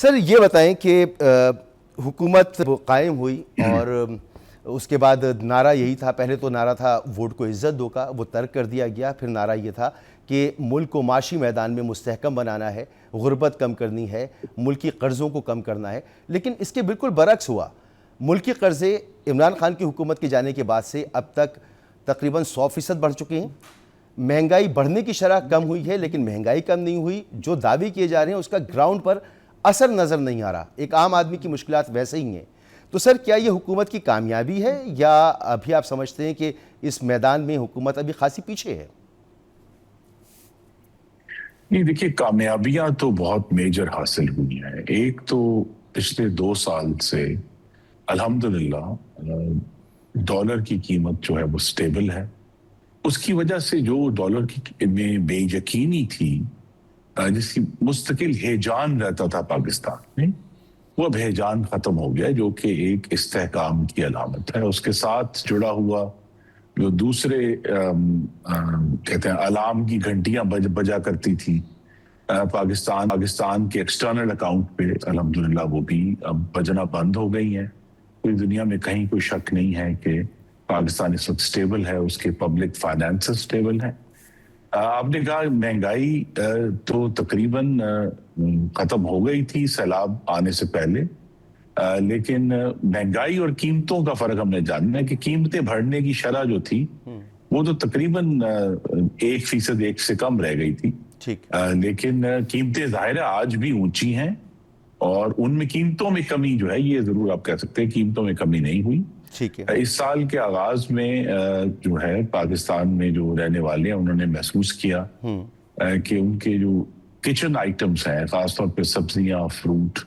سر یہ بتائیں کہ حکومت قائم ہوئی اور اس کے بعد نعرہ یہی تھا، پہلے تو نعرہ تھا ووٹ کو عزت دو کا، وہ ترک کر دیا گیا. پھر نعرہ یہ تھا کہ ملک کو معاشی میدان میں مستحکم بنانا ہے، غربت کم کرنی ہے، ملکی قرضوں کو کم کرنا ہے. لیکن اس کے بالکل برعکس ہوا. ملکی قرضے عمران خان کی حکومت کے جانے کے بعد سے اب تک تقریباً 100% بڑھ چکے ہیں. مہنگائی بڑھنے کی شرح کم ہوئی ہے لیکن مہنگائی کم نہیں ہوئی. جو دعوے کیے جا رہے ہیں اس کا گراؤنڈ پر اثر نظر نہیں آ رہا. ایک عام آدمی کی مشکلات ویسے ہی ہیں. تو سر کیا یہ حکومت کی کامیابی ہے یا ابھی آپ سمجھتے ہیں کہ اس میدان میں حکومت ابھی خاصی پیچھے ہے؟ نہیں دیکھیے، کامیابیاں تو بہت میجر حاصل ہوئی ہیں. ایک تو پچھلے 2 سال سے الحمدللہ ڈالر کی قیمت جو ہے وہ سٹیبل ہے. اس کی وجہ سے جو ڈالر کی میں بے یقینی تھی، جس کی مستقل ہیجان رہتا تھا پاکستان میں، وہ اب ہیجان ختم ہو گیا، جو کہ ایک استحکام کی علامت ہے. اس کے ساتھ جڑا ہوا جو دوسرے کہتے ہیں الارم کی گھنٹیاں بجا کرتی تھی پاکستان کے ایکسٹرنل اکاؤنٹ پہ، الحمدللہ وہ بھی اب بجنا بند ہو گئی ہیں. کوئی دنیا میں کہیں کوئی شک نہیں ہے کہ پاکستان اس وقت سٹیبل ہے، اس کے پبلک فائنانسز سٹیبل ہیں. آپ نے کہا مہنگائی تو تقریباً ختم ہو گئی تھی سیلاب آنے سے پہلے، لیکن مہنگائی اور قیمتوں کا فرق ہم نے جاننا ہے کہ قیمتیں بڑھنے کی شرح جو تھی وہ تو تقریباً 1% ایک سے کم رہ گئی تھی. لیکن قیمتیں ظاہر ہے آج بھی اونچی ہیں، اور ان میں قیمتوں میں کمی جو ہے یہ ضرور آپ کہہ سکتے ہیں قیمتوں میں کمی نہیں ہوئی. اس سال کے آغاز میں جو ہے پاکستان میں جو رہنے والے ہیں انہوں نے محسوس کیا کہ ان کے جو کچن آئٹمز ہیں، خاص طور پہ سبزیاں، فروٹ،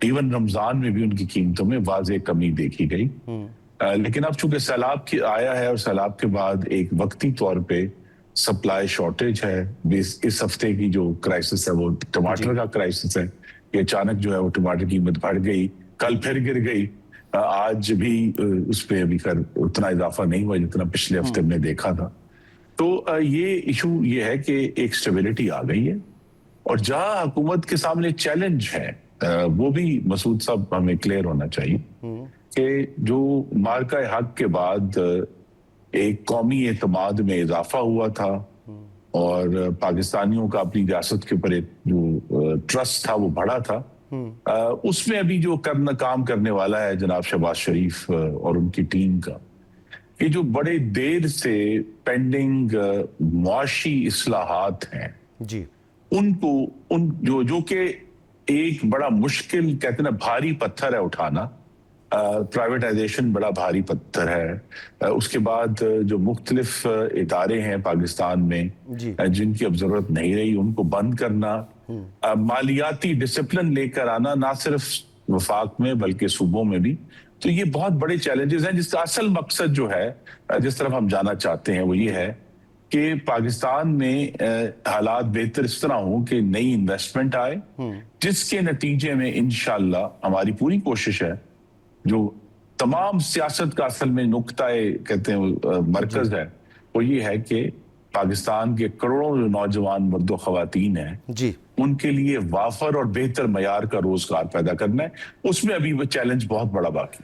ایون رمضان میں بھی ان کی قیمتوں میں واضح کمی دیکھی گئی. لیکن اب چونکہ سیلاب آیا ہے اور سیلاب کے بعد ایک وقتی طور پہ سپلائی شارٹیج ہے. اس ہفتے کی جو کرائسس ہے وہ ٹماٹر کا کرائسس ہے کہ اچانک جو ہے وہ ٹماٹر کی قیمت بڑھ گئی، کل پھر گر گئی. آج بھی اس پہ ابھی اتنا اضافہ نہیں ہوا جتنا پچھلے ہفتے میں دیکھا تھا. تو یہ ایشو یہ ہے کہ ایک سٹیبلٹی آ گئی ہے، اور جہاں حکومت کے سامنے چیلنج ہے وہ بھی مسعود صاحب ہمیں کلیئر ہونا چاہیے کہ جو مارکہ حق کے بعد ایک قومی اعتماد میں اضافہ ہوا تھا اور پاکستانیوں کا اپنی ریاست کے اوپر ایک جو ٹرسٹ تھا وہ بڑھا تھا، اس میں ابھی جو کام کرنے والا ہے جناب شہباز شریف اور ان کی ٹیم کا، یہ جو بڑے دیر سے پینڈنگ معاشی اصلاحات ہیں ان کو جو کہ ایک بڑا مشکل کہتے ہیں نا بھاری پتھر ہے اٹھانا. پرائیویٹائزیشن بڑا بھاری پتھر ہے. اس کے بعد جو مختلف ادارے ہیں پاکستان میں جن کی اب ضرورت نہیں رہی ان کو بند کرنا، مالیاتی ڈسپلن لے کر آنا نہ صرف وفاق میں بلکہ صوبوں میں بھی. تو یہ بہت بڑے چیلنجز ہیں جس کا اصل مقصد جو ہے جس طرف ہم جانا چاہتے ہیں وہ یہ ہے کہ پاکستان میں حالات بہتر اس طرح ہوں کہ نئی انویسٹمنٹ آئے، جس کے نتیجے میں انشاءاللہ ہماری پوری کوشش ہے، جو تمام سیاست کا اصل میں نقطہ کہتے ہیں مرکز ہے، وہ یہ ہے کہ پاکستان کے کروڑوں جو نوجوان مرد و خواتین ہیں ان کے لیے وافر اور بہتر معیار کا روزگار پیدا کرنا ہے. اس میں ابھی وہ چیلنج بہت بڑا باقی.